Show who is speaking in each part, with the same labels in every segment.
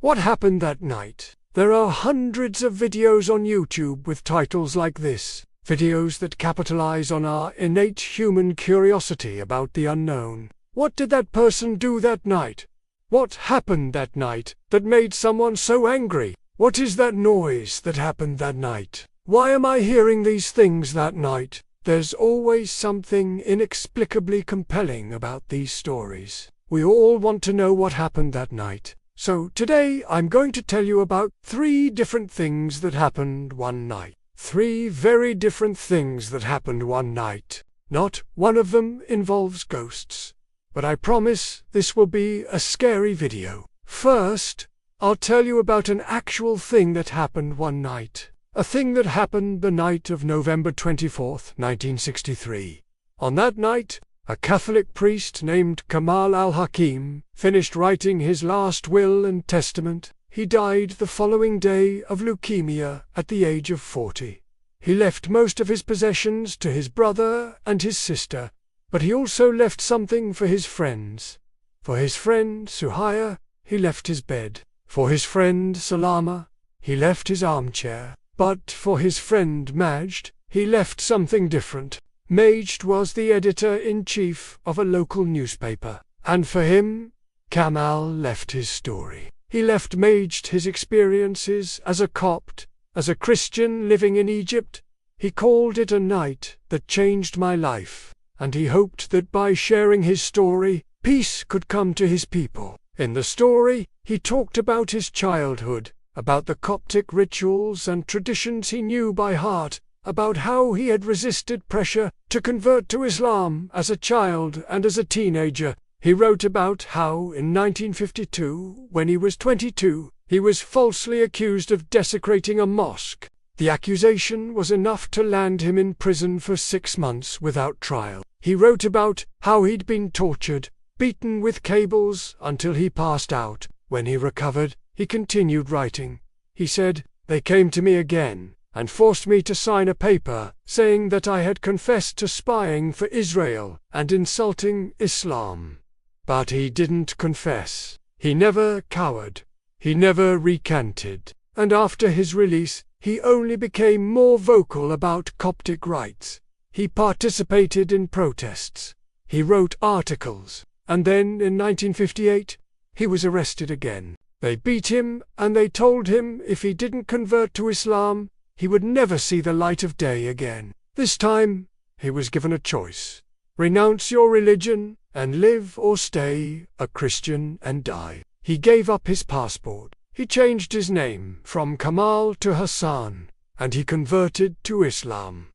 Speaker 1: What happened that night? There are hundreds of videos on YouTube with titles like this, videos that capitalize on our innate human curiosity about the unknown. What did that person do that night? What happened that night that made someone so angry? What is that noise that happened that night? Why am I hearing these things that night? There's always something inexplicably compelling about these stories. We all want to know what happened that night. So today I'm going to tell you about 3 different things that happened one night. 3 very different things that happened one night. Not one of them involves ghosts. But I promise this will be a scary video. First, I'll tell you about an actual thing that happened one night. A thing that happened the night of November 24th, 1963. On that night, a Catholic priest named Kamal al-Hakim finished writing his last will and testament. He died the following day of leukemia at the age of 40. He left most of his possessions to his brother and his sister, but he also left something for his friends. For his friend Suhaya, he left his bed. For his friend Salama, he left his armchair. But for his friend Majd, he left something different. Majd was the editor-in-chief of a local newspaper, and for him, Kamal left his story. He left Majd his experiences as a Copt, as a Christian living in Egypt. He called it a night that changed my life, and he hoped that by sharing his story, peace could come to his people. In the story, he talked about his childhood, about the Coptic rituals and traditions he knew by heart, about how he had resisted pressure to convert to Islam as a child and as a teenager. He wrote about how in 1952, when he was 22, he was falsely accused of desecrating a mosque. The accusation was enough to land him in prison for 6 months without trial. He wrote about how he'd been tortured, beaten with cables until he passed out. When he recovered, he continued writing. He said, "They came to me again and forced me to sign a paper saying that I had confessed to spying for Israel and insulting Islam." But he didn't confess. He never cowered. He never recanted. And after his release, he only became more vocal about Coptic rights. He participated in protests. He wrote articles. And then in 1958, he was arrested again. They beat him and they told him if he didn't convert to Islam, he would never see the light of day again. This time, he was given a choice. Renounce your religion and live or stay a Christian and die. He gave up his passport. He changed his name from Kamal to Hassan, and he converted to Islam.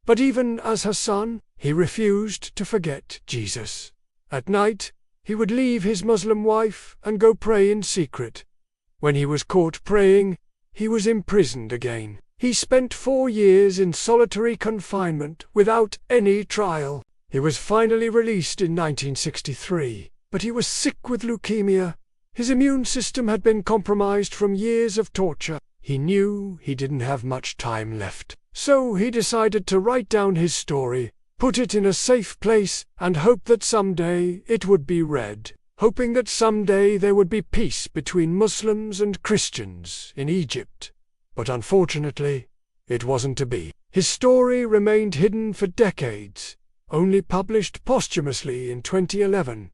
Speaker 1: But even as Hassan, he refused to forget Jesus. At night, he would leave his Muslim wife and go pray in secret. When he was caught praying, he was imprisoned again. He spent 4 years in solitary confinement without any trial. He was finally released in 1963, but he was sick with leukemia. His immune system had been compromised from years of torture. He knew he didn't have much time left, so he decided to write down his story, put it in a safe place, and hope that someday it would be read, hoping that someday there would be peace between Muslims and Christians in Egypt. But unfortunately, it wasn't to be. His story remained hidden for decades, only published posthumously in 2011.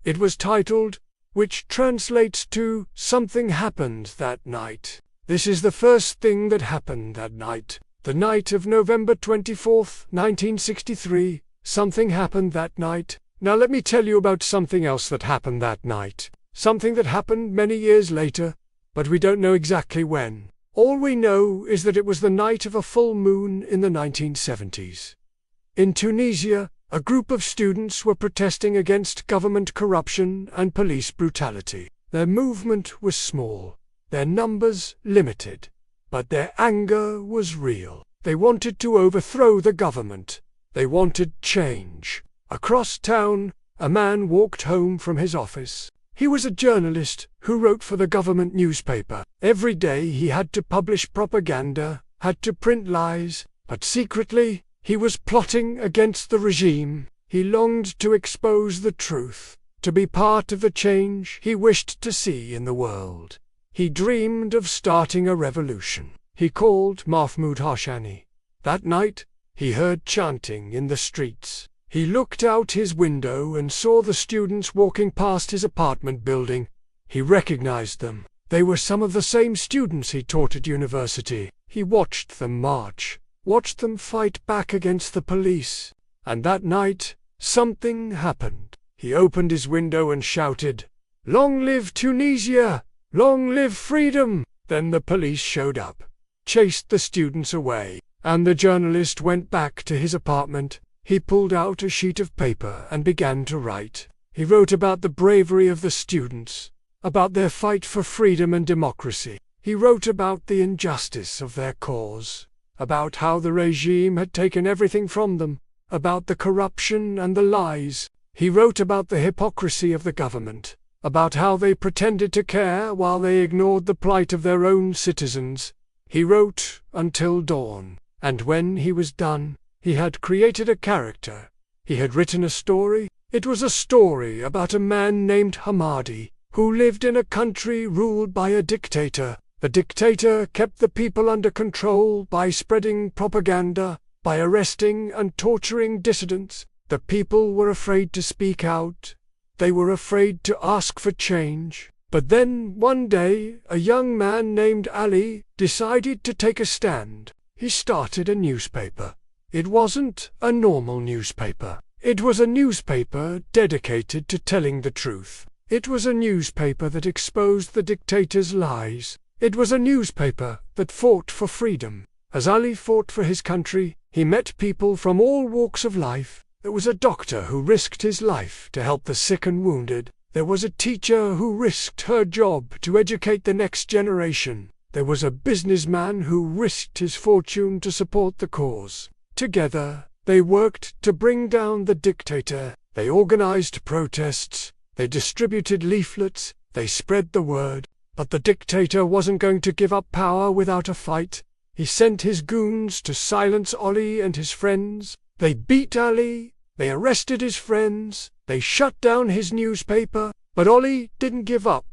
Speaker 1: It was titled, which translates to "Something Happened That Night." This is the first thing that happened that night. The night of November 24th, 1963, something happened that night. Now let me tell you about something else that happened that night. Something that happened many years later, but we don't know exactly when. All we know is that it was the night of a full moon in the 1970s. In Tunisia, a group of students were protesting against government corruption and police brutality. Their movement was small, their numbers limited. But their anger was real. They wanted to overthrow the government. They wanted change. Across town, a man walked home from his office. He was a journalist who wrote for the government newspaper. Every day he had to publish propaganda, had to print lies, but secretly he was plotting against the regime. He longed to expose the truth, to be part of the change he wished to see in the world. He dreamed of starting a revolution. He called Mahmoud Hashani. That night, he heard chanting in the streets. He looked out his window and saw the students walking past his apartment building. He recognized them. They were some of the same students he taught at university. He watched them march, watched them fight back against the police. And that night, something happened. He opened his window and shouted, "Long live Tunisia! Long live freedom!" Then the police showed up, chased the students away, and the journalist went back to his apartment. He pulled out a sheet of paper and began to write. He wrote about the bravery of the students, about their fight for freedom and democracy. He wrote about the injustice of their cause, about how the regime had taken everything from them, about the corruption and the lies. He wrote about the hypocrisy of the government, about how they pretended to care while they ignored the plight of their own citizens. He wrote until dawn, and when he was done, he had created a character. He had written a story. It was a story about a man named Hamadi, who lived in a country ruled by a dictator. The dictator kept the people under control by spreading propaganda, by arresting and torturing dissidents. The people were afraid to speak out. They were afraid to ask for change. But then, one day, a young man named Ali decided to take a stand. He started a newspaper. It wasn't a normal newspaper. It was a newspaper dedicated to telling the truth. It was a newspaper that exposed the dictator's lies. It was a newspaper that fought for freedom. As Ali fought for his country, he met people from all walks of life. There was a doctor who risked his life to help the sick and wounded. There was a teacher who risked her job to educate the next generation. There was a businessman who risked his fortune to support the cause. Together, they worked to bring down the dictator. They organized protests. They distributed leaflets. They spread the word. But the dictator wasn't going to give up power without a fight. He sent his goons to silence Ali and his friends. They beat Ali. They arrested his friends. They shut down his newspaper. But Ali didn't give up.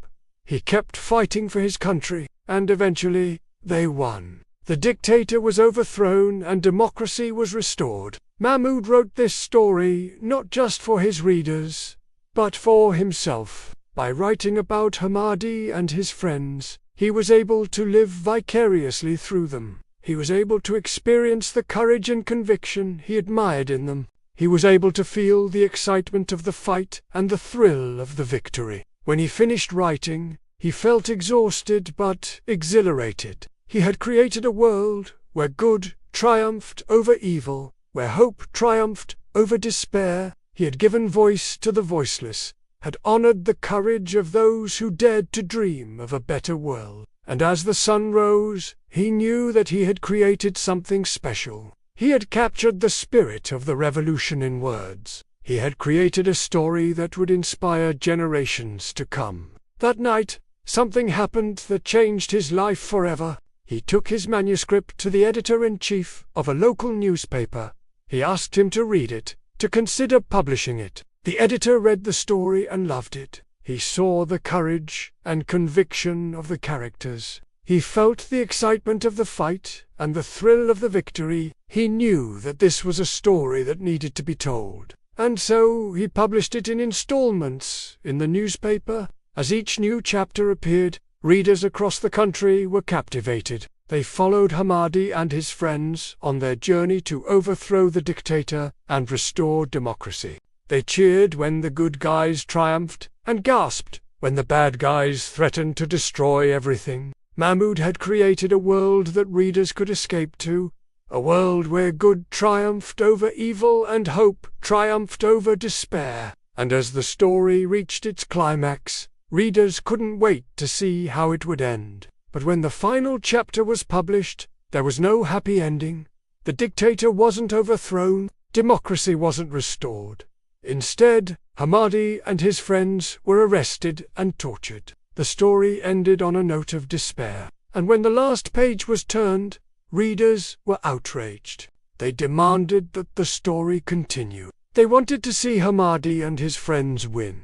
Speaker 1: He kept fighting for his country, and eventually, they won. The dictator was overthrown and democracy was restored. Mahmoud wrote this story not just for his readers, but for himself. By writing about Hamadi and his friends, he was able to live vicariously through them. He was able to experience the courage and conviction he admired in them. He was able to feel the excitement of the fight and the thrill of the victory. When he finished writing, he felt exhausted but exhilarated. He had created a world where good triumphed over evil, where hope triumphed over despair. He had given voice to the voiceless, had honored the courage of those who dared to dream of a better world. And as the sun rose, he knew that he had created something special. He had captured the spirit of the revolution in words. He had created a story that would inspire generations to come. That night, something happened that changed his life forever. He took his manuscript to the editor-in-chief of a local newspaper. He asked him to read it, to consider publishing it. The editor read the story and loved it. He saw the courage and conviction of the characters. He felt the excitement of the fight and the thrill of the victory. He knew that this was a story that needed to be told. And so he published it in installments in the newspaper. As each new chapter appeared, readers across the country were captivated. They followed Hamadi and his friends on their journey to overthrow the dictator and restore democracy. They cheered when the good guys triumphed and gasped when the bad guys threatened to destroy everything. Mahmoud had created a world that readers could escape to, a world where good triumphed over evil and hope triumphed over despair. And as the story reached its climax, readers couldn't wait to see how it would end. But when the final chapter was published, there was no happy ending. The dictator wasn't overthrown, democracy wasn't restored. Instead, Hamadi and his friends were arrested and tortured. The story ended on a note of despair, and when the last page was turned, readers were outraged. They demanded that the story continue. They wanted to see Hamadi and his friends win.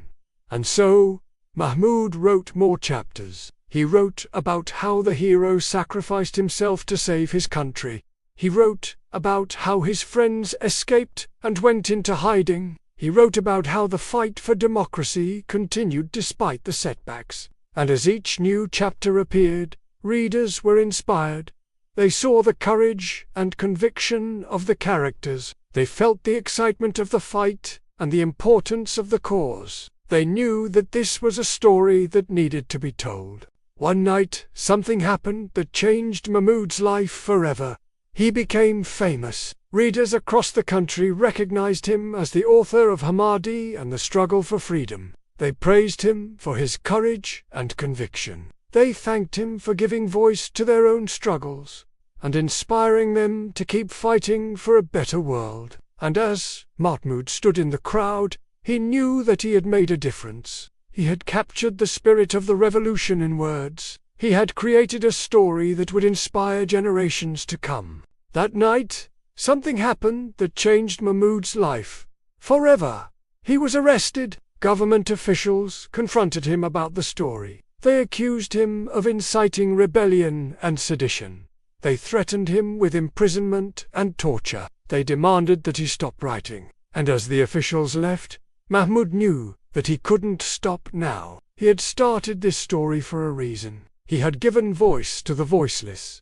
Speaker 1: And so, Mahmoud wrote more chapters. He wrote about how the hero sacrificed himself to save his country. He wrote about how his friends escaped and went into hiding. He wrote about how the fight for democracy continued despite the setbacks. And as each new chapter appeared, readers were inspired. They saw the courage and conviction of the characters. They felt the excitement of the fight and the importance of the cause. They knew that this was a story that needed to be told. One night, something happened that changed Mahmoud's life forever. He became famous. Readers across the country recognized him as the author of Hamadi and the Struggle for Freedom. They praised him for his courage and conviction. They thanked him for giving voice to their own struggles and inspiring them to keep fighting for a better world. And as Mahmoud stood in the crowd, he knew that he had made a difference. He had captured the spirit of the revolution in words. He had created a story that would inspire generations to come. That night, something happened that changed Mahmoud's life forever. He was arrested. Government officials confronted him about the story. They accused him of inciting rebellion and sedition. They threatened him with imprisonment and torture. They demanded that he stop writing. And as the officials left, Mahmoud knew that he couldn't stop now. He had started this story for a reason. He had given voice to the voiceless.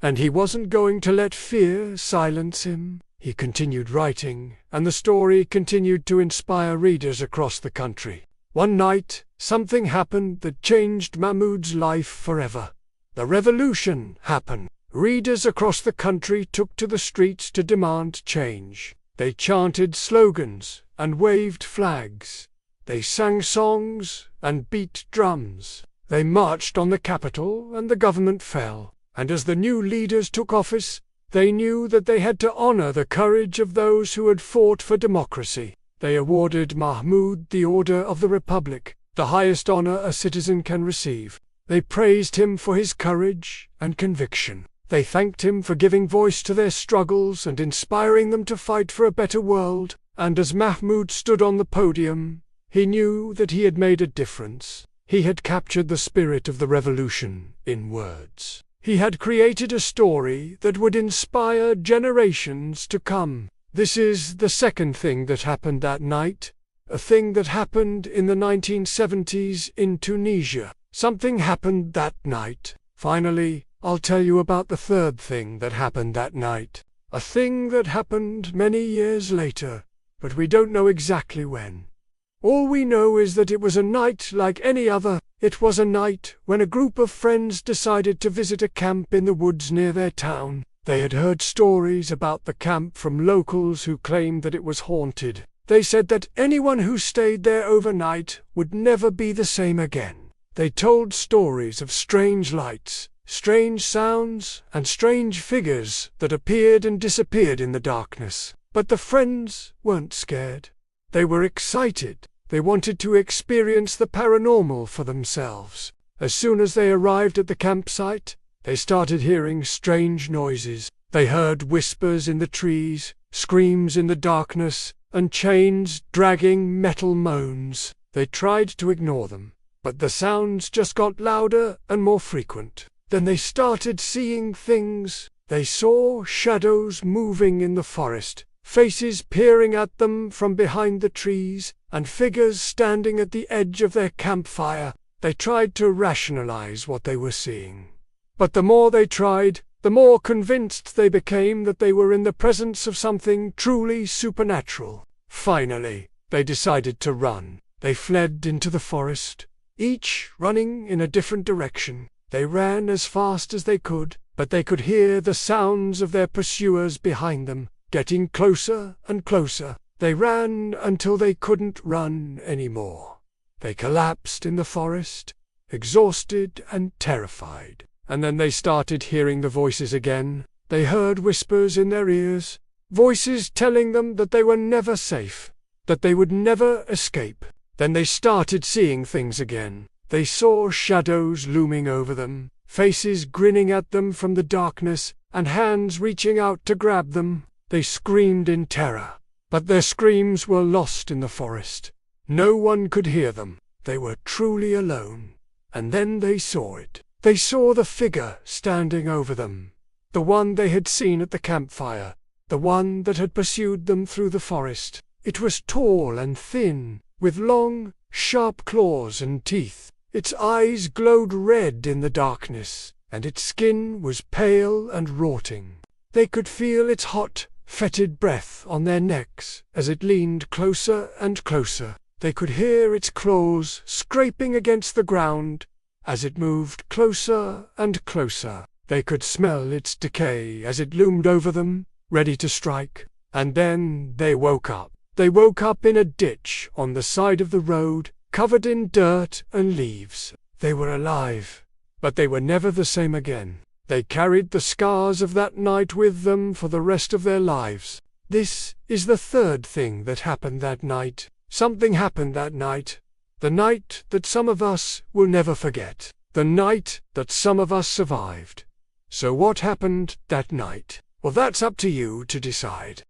Speaker 1: And he wasn't going to let fear silence him. He continued writing, and the story continued to inspire readers across the country. One night, something happened that changed Mahmoud's life forever. The revolution happened. Readers across the country took to the streets to demand change. They chanted slogans and waved flags. They sang songs and beat drums. They marched on the capital, and the government fell. And as the new leaders took office, they knew that they had to honor the courage of those who had fought for democracy. They awarded Mahmoud the Order of the Republic, the highest honor a citizen can receive. They praised him for his courage and conviction. They thanked him for giving voice to their struggles and inspiring them to fight for a better world. And as Mahmoud stood on the podium, he knew that he had made a difference. He had captured the spirit of the revolution in words. He had created a story that would inspire generations to come. This is the second thing that happened that night, a thing that happened in the 1970s in Tunisia. Something happened that night. Finally, I'll tell you about the third thing that happened that night. A thing that happened many years later, but we don't know exactly when. All we know is that it was a night like any other. It was a night when a group of friends decided to visit a camp in the woods near their town. They had heard stories about the camp from locals who claimed that it was haunted. They said that anyone who stayed there overnight would never be the same again. They told stories of strange lights, strange sounds, and strange figures that appeared and disappeared in the darkness. But the friends weren't scared. They were excited. They wanted to experience the paranormal for themselves. As soon as they arrived at the campsite, they started hearing strange noises. They heard whispers in the trees, screams in the darkness, and chains dragging metal moans. They tried to ignore them, but the sounds just got louder and more frequent. Then they started seeing things. They saw shadows moving in the forest, faces peering at them from behind the trees, and figures standing at the edge of their campfire. They tried to rationalize what they were seeing. But the more they tried, the more convinced they became that they were in the presence of something truly supernatural. Finally, they decided to run. They fled into the forest, each running in a different direction. They ran as fast as they could, but they could hear the sounds of their pursuers behind them, getting closer and closer. They ran until they couldn't run anymore. They collapsed in the forest, exhausted and terrified. And then they started hearing the voices again. They heard whispers in their ears, voices telling them that they were never safe, that they would never escape. Then they started seeing things again. They saw shadows looming over them, faces grinning at them from the darkness, and hands reaching out to grab them. They screamed in terror, but their screams were lost in the forest. No one could hear them. They were truly alone. And then they saw it. They saw the figure standing over them. The one they had seen at the campfire. The one that had pursued them through the forest. It was tall and thin, with long, sharp claws and teeth. Its eyes glowed red in the darkness, and its skin was pale and rotting. They could feel its hot, fetid breath on their necks as it leaned closer and closer. They could hear its claws scraping against the ground as it moved closer and closer. They could smell its decay as it loomed over them, ready to strike. And then they woke up. They woke up in a ditch on the side of the road, covered in dirt and leaves. They were alive, but they were never the same again. They carried the scars of that night with them for the rest of their lives. This is the third thing that happened that night. Something happened that night. The night that some of us will never forget. The night that some of us survived. So what happened that night? Well, that's up to you to decide.